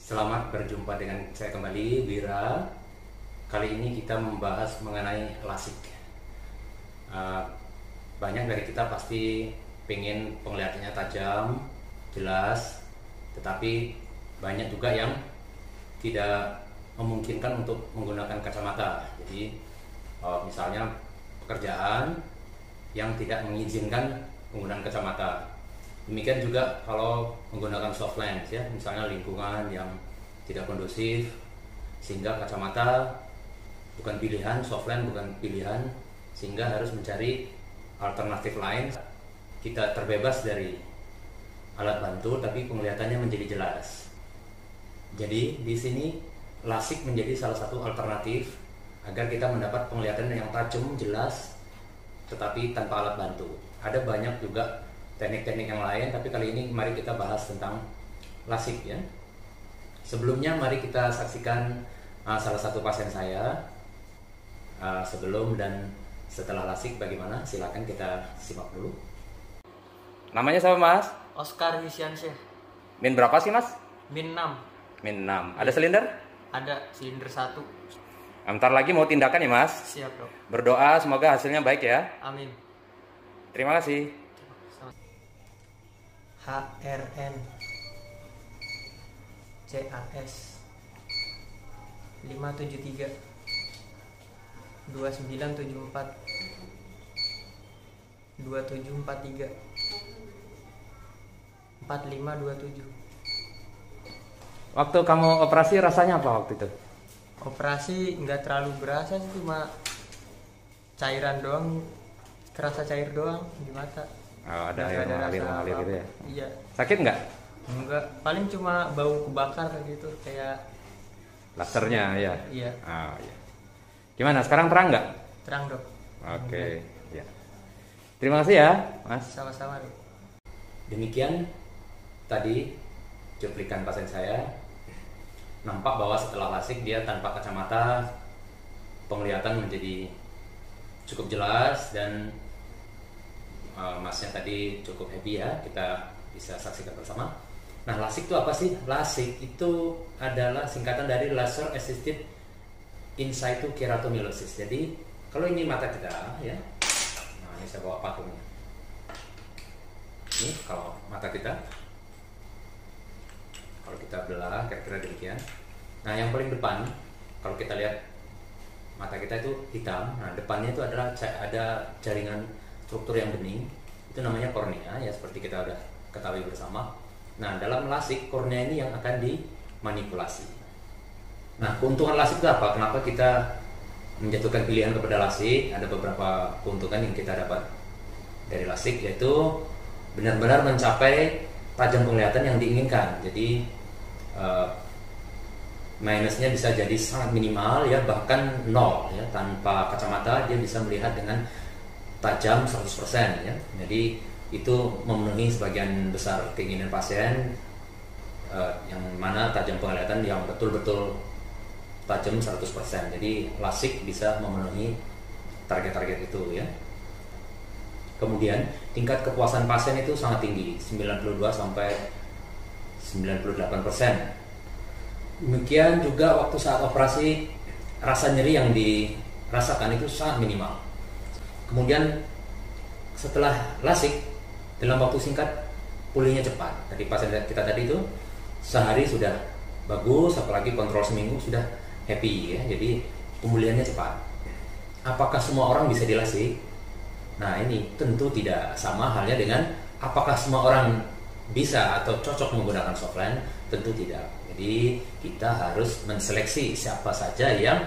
Selamat berjumpa dengan saya kembali, Wira. Kali ini kita membahas mengenai lasik. Banyak dari kita pasti pengen penglihatannya tajam, jelas, tetapi banyak juga yang tidak memungkinkan untuk menggunakan kacamata. Jadi misalnya pekerjaan yang tidak mengizinkan penggunaan kacamata. Demikian juga kalau menggunakan soft lens, ya, misalnya lingkungan yang tidak kondusif sehingga kacamata bukan pilihan, soft lens bukan pilihan, sehingga harus mencari alternatif lain. Kita terbebas dari alat bantu tapi penglihatannya menjadi jelas. Jadi di sini lasik menjadi salah satu alternatif agar kita mendapat penglihatan yang tajam, jelas, tetapi tanpa alat bantu. Ada banyak juga teknik-teknik yang lain, tapi kali ini mari kita bahas tentang lasik, ya. Sebelumnya mari kita saksikan salah satu pasien saya sebelum dan setelah lasik bagaimana. Silakan kita simak dulu. Namanya siapa, Mas? Oscar Yusiansyah. Min berapa sih, Mas? Min 6. Min 6. Ada silinder? Ada silinder 1. Bentar lagi mau tindakan ya, Mas? Siap, Dok. Berdoa semoga hasilnya baik ya. Amin. Terima kasih. HRN CAS 573 2974 2743 4527. Waktu kamu operasi rasanya apa waktu itu? Operasi nggak terlalu berasa sih, cuma cairan doang, kerasa cair doang di mata. Oh, ada air mengalir gitu ya? Iya. Sakit nggak? Enggak, paling cuma bau kebakar gitu, kayak Lasernya ya? Iya. Oh, iya. Gimana, sekarang terang nggak? terang, Dok. Oke, ya. Terima kasih ya, Mas. Sama-sama, Dok. Demikian tadi cuplikan pasien saya. Nampak bahwa setelah lasik dia tanpa kacamata, penglihatan menjadi cukup jelas dan Masnya tadi cukup happy ya, kita bisa saksikan bersama. Nah, lasik itu apa sih? Lasik itu adalah singkatan dari laser assisted in situ keratomylosis. Jadi kalau ini mata kita ya, nah ini saya bawa patungnya. Ini kalau mata kita, kalau kita belah kira-kira demikian. Nah, yang paling depan kalau kita lihat mata kita itu hitam. Nah, depannya itu adalah ada jaringan struktur yang bening, itu namanya kornea ya, seperti kita udah ketahui bersama. Nah, dalam lasik kornea ini yang akan dimanipulasi. Nah, keuntungan lasik itu apa? Kenapa kita menjatuhkan pilihan kepada lasik? Ada beberapa keuntungan yang kita dapat dari lasik, yaitu benar-benar mencapai tajam penglihatan yang diinginkan. Jadi minusnya bisa jadi sangat minimal ya, bahkan nol ya. Tanpa kacamata dia bisa melihat dengan tajam 100% ya. Jadi itu memenuhi sebagian besar keinginan pasien, yang mana tajam penglihatan yang betul-betul tajam 100%. Jadi lasik bisa memenuhi target-target itu ya. Kemudian tingkat kepuasan pasien itu sangat tinggi, 92 sampai 98%. Demikian juga waktu saat operasi, rasa nyeri yang dirasakan itu sangat minimal. Kemudian setelah lasik, dalam waktu singkat pulihnya cepat. Tadi pasien kita tadi itu sehari sudah bagus, apalagi kontrol seminggu sudah happy ya. Jadi pemulihannya cepat. Apakah semua orang bisa dilasik? Nah, ini tentu tidak. Sama halnya dengan apakah semua orang bisa atau cocok menggunakan soft lens? Tentu tidak. Jadi kita harus menseleksi siapa saja yang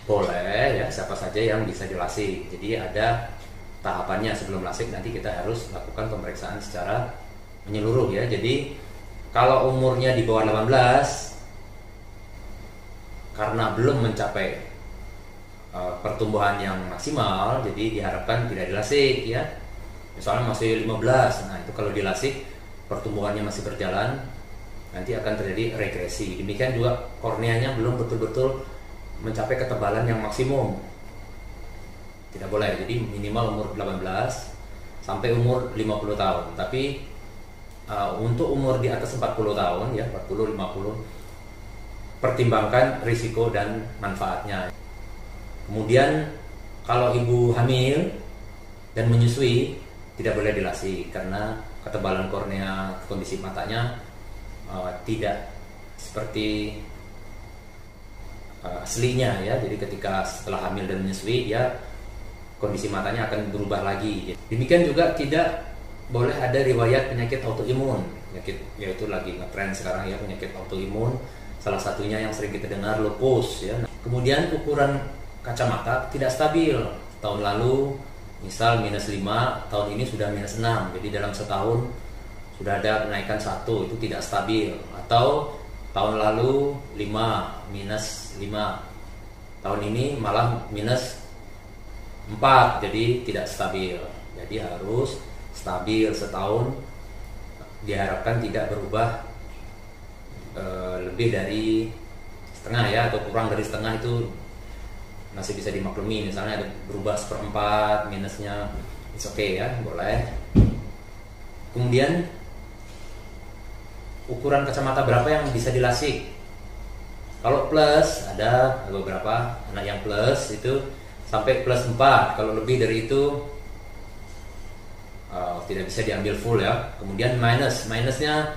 boleh ya, siapa saja yang bisa dilasik. Jadi ada tahapannya sebelum lasik, nanti kita harus lakukan pemeriksaan secara menyeluruh ya. Jadi kalau umurnya di bawah 18 karena belum mencapai pertumbuhan yang maksimal, jadi diharapkan tidak dilasik ya. Misalnya masih 15, nah itu kalau dilasik pertumbuhannya masih berjalan, nanti akan terjadi regresi. Demikian juga korneanya belum betul-betul mencapai ketebalan yang maksimum, tidak boleh. Jadi minimal umur 18 sampai umur 50 tahun. Tapi untuk umur di atas 40 tahun ya, 40-50, pertimbangkan risiko dan manfaatnya. Kemudian kalau ibu hamil dan menyusui tidak boleh dilasik karena ketebalan kornea, kondisi matanya tidak seperti aslinya ya. Jadi ketika setelah hamil dan menyusui dia kondisi matanya akan berubah lagi. Demikian juga tidak boleh ada riwayat penyakit autoimun, penyakit yaitu lagi ngetren sekarang ya, penyakit autoimun. Salah satunya yang sering kita dengar lupus ya. Kemudian ukuran kacamata tidak stabil. Tahun lalu misal -5, tahun ini sudah -6. Jadi dalam setahun sudah ada kenaikan 1, itu tidak stabil. Atau tahun lalu 5, -5. Tahun ini malah -4, jadi tidak stabil. Jadi harus stabil setahun, diharapkan tidak berubah lebih dari setengah ya, atau kurang dari setengah itu masih bisa dimaklumi. Misalnya ada berubah 1/4 minusnya, it's okay ya, boleh. Kemudian ukuran kacamata berapa yang bisa dilasik? Kalau plus, ada beberapa anak yang plus itu sampai +4. Kalau lebih dari itu tidak bisa diambil full ya. Kemudian minusnya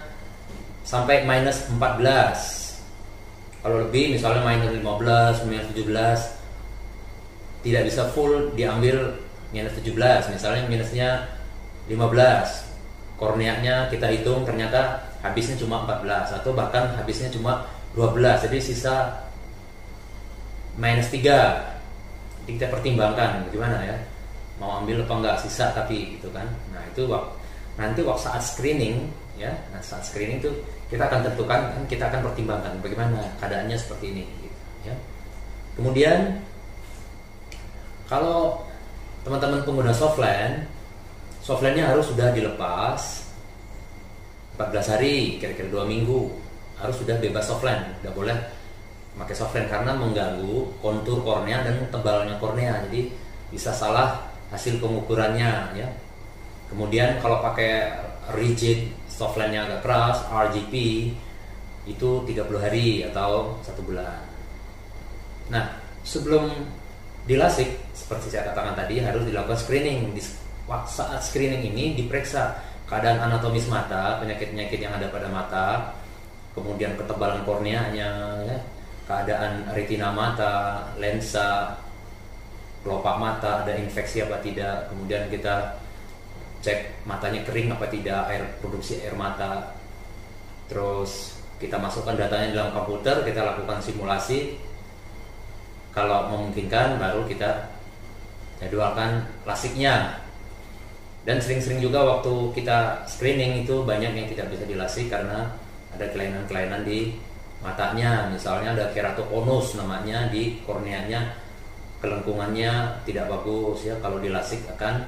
sampai -14. Kalau lebih misalnya -15, -17, tidak bisa full diambil -17. Misalnya minusnya 15, korneanya kita hitung ternyata habisnya cuma 14 atau bahkan habisnya cuma 12, jadi sisa -3. Jadi kita pertimbangkan gimana ya, mau ambil apa enggak sisa tapi gitu kan. Nah itu nanti waktu saat screening ya, saat screening itu kita akan tentukan, kita akan pertimbangkan bagaimana keadaannya seperti ini gitu, ya. Kemudian kalau teman-teman pengguna softline-nya harus sudah dilepas 14 hari, kira-kira 2 minggu harus sudah bebas softline, tidak boleh pakai softline karena mengganggu kontur kornea dan tebalnya kornea, jadi bisa salah hasil pengukurannya ya. Kemudian kalau pakai rigid, softline-nya agak keras, RGP, itu 30 hari atau 1 bulan. Nah, sebelum dilasik, seperti saya katakan tadi, harus dilakukan screening. Saat screening ini diperiksa keadaan anatomis mata, penyakit-penyakit yang ada pada mata, kemudian ketebalan korneanya, ya, keadaan retina mata, lensa, kelopak mata, ada infeksi apa tidak, kemudian kita cek matanya kering apa tidak, produksi air mata, terus kita masukkan datanya dalam komputer, kita lakukan simulasi, kalau memungkinkan baru kita jadwalkan lasiknya. Dan sering-sering juga waktu kita screening itu banyak yang tidak bisa dilasik karena ada kelainan-kelainan di matanya, misalnya ada keratokonus namanya di korneanya, kelengkungannya tidak bagus ya, kalau dilasik akan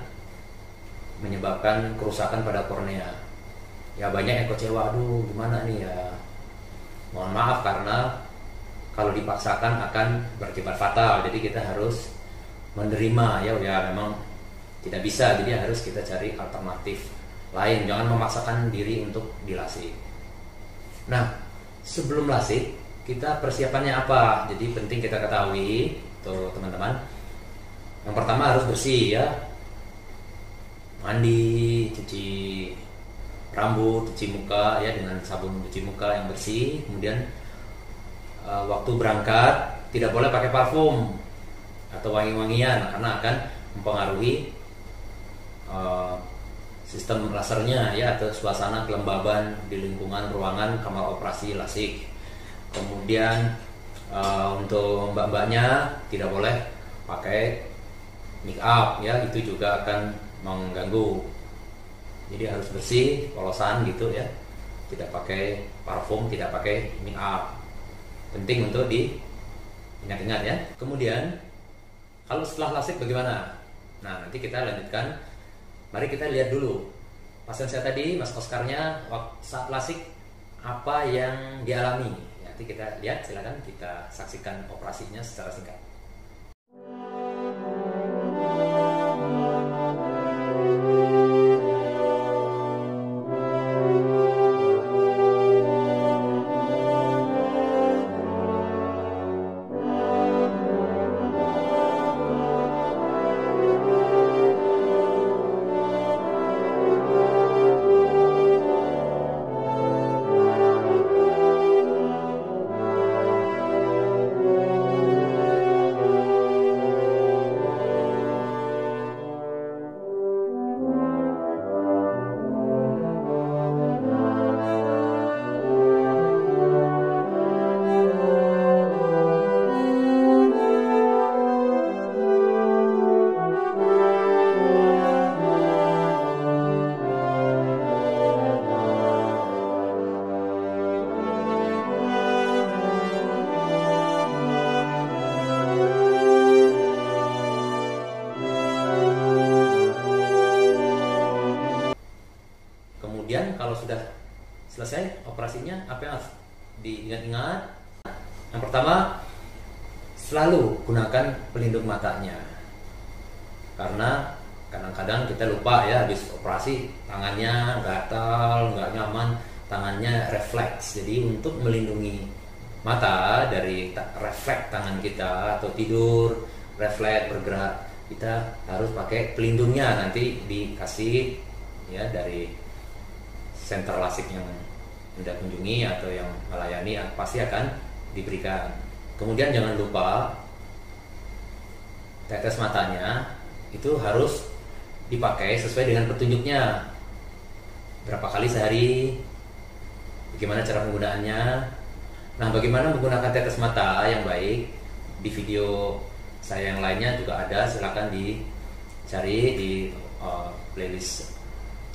menyebabkan kerusakan pada kornea. Ya banyak yang kecewa, aduh gimana nih ya, mohon maaf karena kalau dipaksakan akan berakibat fatal, jadi kita harus menerima ya memang tidak bisa, jadi harus kita cari alternatif lain, jangan memaksakan diri untuk dilasik. Nah sebelum lasik kita persiapannya apa, jadi penting kita ketahui tuh teman-teman. Yang pertama harus bersih ya, mandi, cuci rambut, cuci muka ya dengan sabun cuci muka yang bersih. Kemudian waktu berangkat tidak boleh pakai parfum atau wangi-wangian karena akan mempengaruhi sistem lasernya ya, atau suasana kelembaban di lingkungan ruangan kamar operasi lasik. Kemudian untuk mbak-mbaknya tidak boleh pakai make up ya, itu juga akan mengganggu. Jadi harus bersih, polosan gitu ya, tidak pakai parfum, tidak pakai make up. Penting untuk diingat-ingat ya. Kemudian kalau setelah lasik bagaimana? Nah nanti kita lanjutkan. Mari kita lihat dulu pasien saya tadi, Mas Oscarnya saat lasik apa yang dialami. Nanti kita lihat, silakan kita saksikan operasinya secara singkat. apa yang harus diingat-ingat? Yang pertama, selalu gunakan pelindung matanya, karena kadang-kadang kita lupa ya, habis operasi tangannya gatal, nggak nyaman, tangannya refleks. Jadi untuk melindungi mata dari refleks tangan kita atau tidur refleks bergerak, kita harus pakai pelindungnya. Nanti dikasih ya dari center lasik yang Anda kunjungi atau yang melayani, pasti akan diberikan. Kemudian jangan lupa tetes matanya itu harus dipakai sesuai dengan petunjuknya. Berapa kali sehari, bagaimana cara penggunaannya. Nah, bagaimana menggunakan tetes mata yang baik, di video saya yang lainnya juga ada, silakan dicari di playlist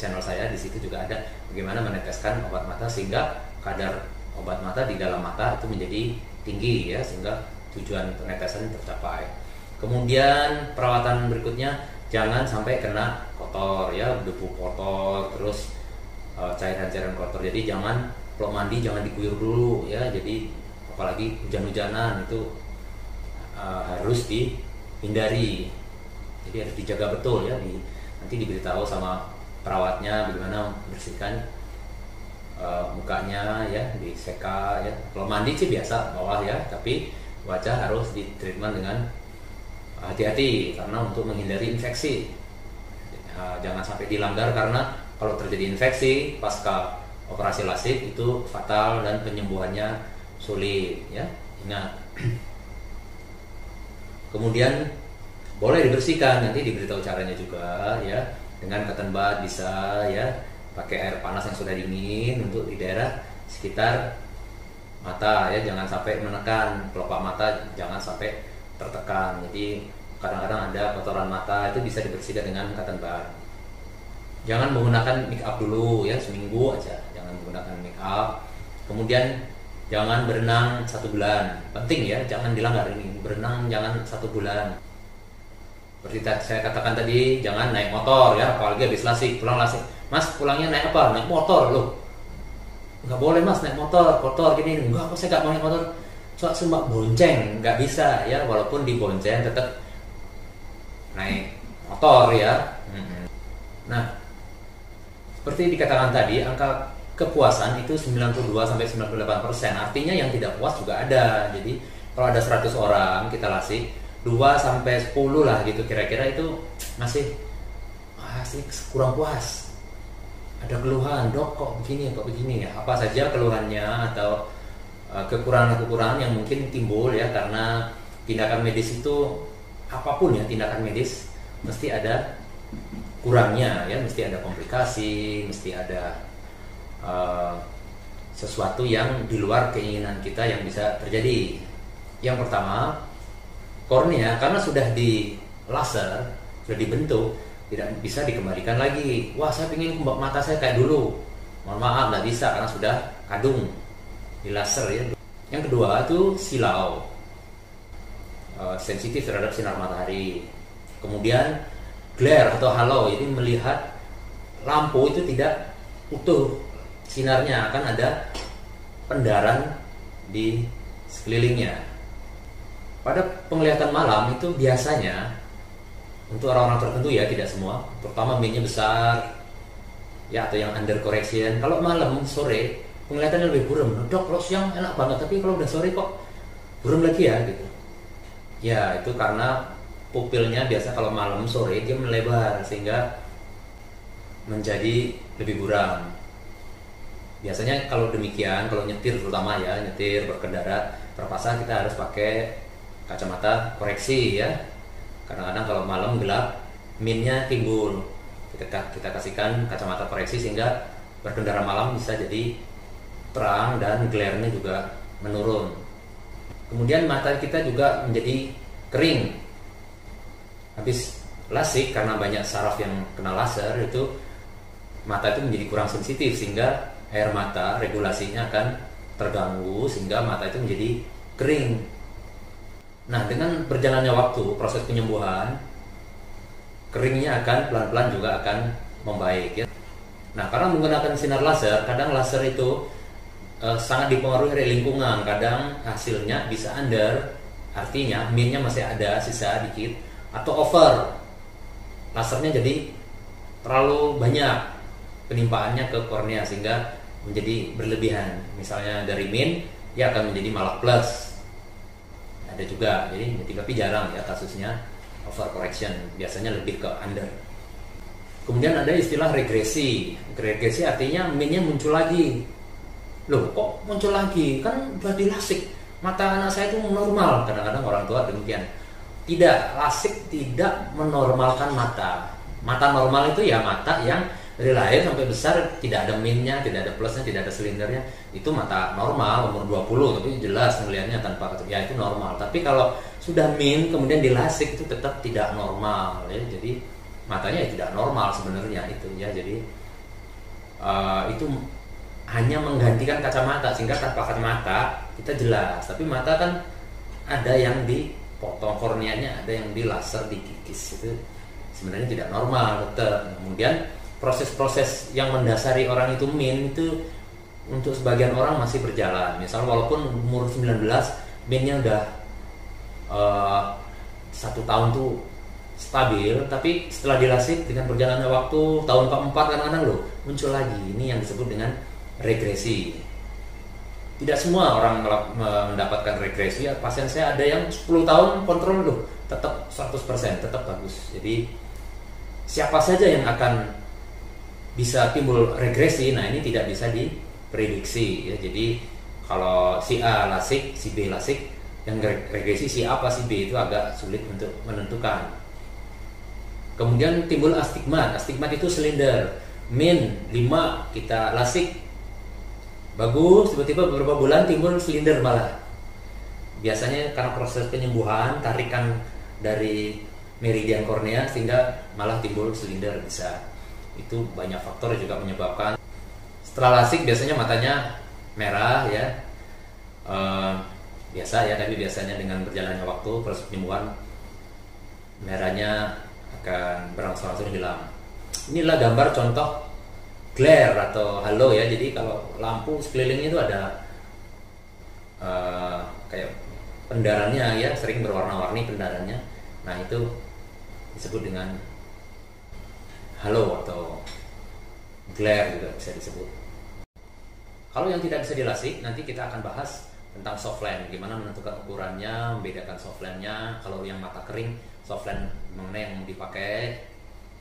channel saya. Di situ juga ada bagaimana meneteskan obat mata sehingga kadar obat mata di dalam mata itu menjadi tinggi ya, sehingga tujuan penetesan tercapai. Kemudian perawatan berikutnya, jangan sampai kena kotor ya, debu kotor, terus cairan-cairan kotor. Jadi jangan kalau mandi jangan diguyur dulu ya. Jadi apalagi hujan-hujanan itu harus dihindari. Jadi harus dijaga betul ya. Nanti diberitahu sama perawatnya bagaimana membersihkan mukanya ya, diseka ya. Kalau mandi sih biasa bawah ya, tapi wajah harus di treatment dengan hati-hati karena untuk menghindari infeksi. Jangan sampai dilanggar, karena kalau terjadi infeksi pasca operasi lasik itu fatal dan penyembuhannya sulit ya. Ingat. Kemudian boleh dibersihkan, nanti diberitahu caranya juga ya, dengan cotton bud bisa ya, pakai air panas yang sudah dingin untuk di daerah sekitar mata ya, jangan sampai menekan kelopak mata, jangan sampai tertekan. Jadi kadang-kadang ada kotoran mata, itu bisa dibersihkan dengan cotton bud. Jangan menggunakan make up dulu ya, seminggu aja jangan menggunakan make up. Kemudian jangan berenang 1 bulan, penting ya, jangan dilanggar ini, berenang jangan 1 bulan. Seperti saya katakan tadi, jangan naik motor ya, apalagi habis lasik, pulang lasik. Mas pulangnya naik apa? Naik motor loh. Nggak boleh mas naik motor, kotor gini. Enggak, aku saya nggak mau naik motor. Soalnya cuma bonceng, nggak bisa ya, walaupun dibonceng tetap naik motor ya. Nah, seperti dikatakan tadi, angka kepuasan itu 92-98%. Artinya yang tidak puas juga ada. Jadi kalau ada 100 orang kita lasik, 2-10 lah gitu kira-kira itu masih kurang puas. Ada keluhan, dok kok begini ya. Apa saja keluhannya atau kekurangan-kekurangan yang mungkin timbul ya karena tindakan medis itu, apapun ya tindakan medis mesti ada kurangnya ya, mesti ada komplikasi, mesti ada sesuatu yang di luar keinginan kita yang bisa terjadi. Yang pertama, kornea karena sudah di laser, sudah dibentuk, tidak bisa dikembalikan lagi. Wah, saya ingin mata saya kayak dulu. Mohon maaf, nggak bisa karena sudah kadung di laser ya. Yang kedua itu silau, sensitif terhadap sinar matahari. Kemudian glare atau halo, ini melihat lampu itu tidak utuh sinarnya, akan ada pendaran di sekelilingnya. Pada penglihatan malam itu biasanya untuk orang-orang tertentu ya, tidak semua, terutama minnya besar ya, atau yang under correction. Kalau malam sore penglihatannya lebih buram. Dok, kalau siang enak banget, tapi kalau udah sore kok buram lagi ya gitu. Ya itu karena pupilnya biasa kalau malam sore dia melebar sehingga menjadi lebih buram. Biasanya kalau demikian, kalau nyetir terutama ya, nyetir berkendara terpaksa kita harus pakai kacamata koreksi ya. Kadang-kadang kalau malam gelap, minnya timbul. Kita kasihkan kacamata koreksi sehingga berkendara malam bisa jadi terang dan glare-nya juga menurun. Kemudian mata kita juga menjadi kering. Habis lasik karena banyak saraf yang kena laser, itu mata itu menjadi kurang sensitif sehingga air mata regulasinya akan terganggu sehingga mata itu menjadi kering. Nah, dengan berjalannya waktu, proses penyembuhan, keringnya akan pelan-pelan juga akan membaik ya. Nah, karena menggunakan sinar laser, kadang laser itu sangat dipengaruhi dari lingkungan. Kadang hasilnya bisa under, artinya minnya masih ada sisa dikit, atau over, lasernya jadi terlalu banyak penimpaannya ke kornea sehingga menjadi berlebihan. Misalnya dari min, ya akan menjadi malah plus. Ada juga, jadi tapi jarang ya kasusnya over correction, biasanya lebih ke under. Kemudian ada istilah regresi. Regresi artinya minnya muncul lagi. Loh, kok muncul lagi? Kan udah dilasik. Mata anak saya itu normal. Kadang-kadang orang tua demikian. Tidak, lasik tidak menormalkan mata. Mata normal itu ya mata yang dari lahir sampai besar tidak ada minnya, tidak ada plusnya, tidak ada silindernya. Itu mata normal umur 20, tapi jelas melihatnya tanpa ya itu normal. Tapi kalau sudah min kemudian dilasik itu tetap tidak normal ya. Jadi matanya ya tidak normal sebenarnya itu ya. Jadi itu hanya menggantikan kacamata, sehingga tanpa kacamata kita jelas, tapi mata kan ada yang dipotong korneanya, ada yang dilaser, dikikis, itu sebenarnya tidak normal tetap. Kemudian proses-proses yang mendasari orang itu min itu untuk sebagian orang masih berjalan. Misal walaupun umur 19 minnya udah 1 tahun tuh stabil, tapi setelah dilasik dengan berjalannya waktu tahun keempat kadang-kadang loh muncul lagi. Ini yang disebut dengan regresi. Tidak semua orang mendapatkan regresi ya. Pasien saya ada yang 10 tahun kontrol loh tetap 100%, tetap bagus. Jadi siapa saja yang akan bisa timbul regresi, nah ini tidak bisa diprediksi ya. Jadi kalau si A lasik, si B lasik, yang regresi si A apa si B itu agak sulit untuk menentukan. Kemudian timbul astigmat. Astigmat itu silinder. Min 5 kita lasik bagus, tiba-tiba beberapa bulan timbul silinder malah. Biasanya karena proses penyembuhan, tarikan dari meridian kornea sehingga malah timbul silinder bisa. Itu banyak faktor juga menyebabkan. Setelah lasik biasanya matanya merah ya. Biasa ya, tapi biasanya dengan berjalannya waktu proses penyembuhan merahnya akan berangsur-angsur hilang. Inilah gambar contoh glare atau halo ya. Jadi kalau lampu sekelilingnya itu ada kayak pendarannya ya, sering berwarna-warni pendarannya. Nah itu disebut dengan halo atau glare juga bisa disebut. Kalau yang tidak bisa dilasik, nanti kita akan bahas tentang softland, gimana menentukan ukurannya, membedakan softlandnya. Kalau yang mata kering, softland mana yang mau dipakai,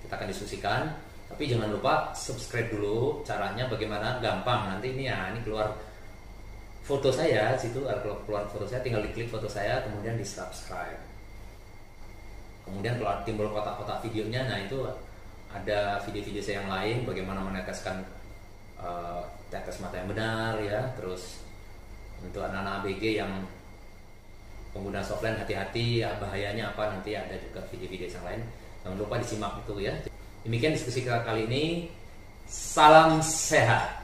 kita akan diskusikan. Tapi jangan lupa subscribe dulu. Caranya bagaimana? Gampang. Nanti ini ya, ini keluar foto saya situ, kalau keluar foto saya tinggal diklik foto saya, kemudian di subscribe. Kemudian kalau timbul kotak-kotak videonya, nah itu ada video-video saya yang lain, bagaimana meneteskan tetes mata yang benar ya. Terus untuk anak-anak ABG yang pengguna softland, hati-hati ya, bahayanya apa, nanti ada juga video-video yang lain. Jangan lupa disimak itu ya. Demikian diskusi kali ini. Salam sehat.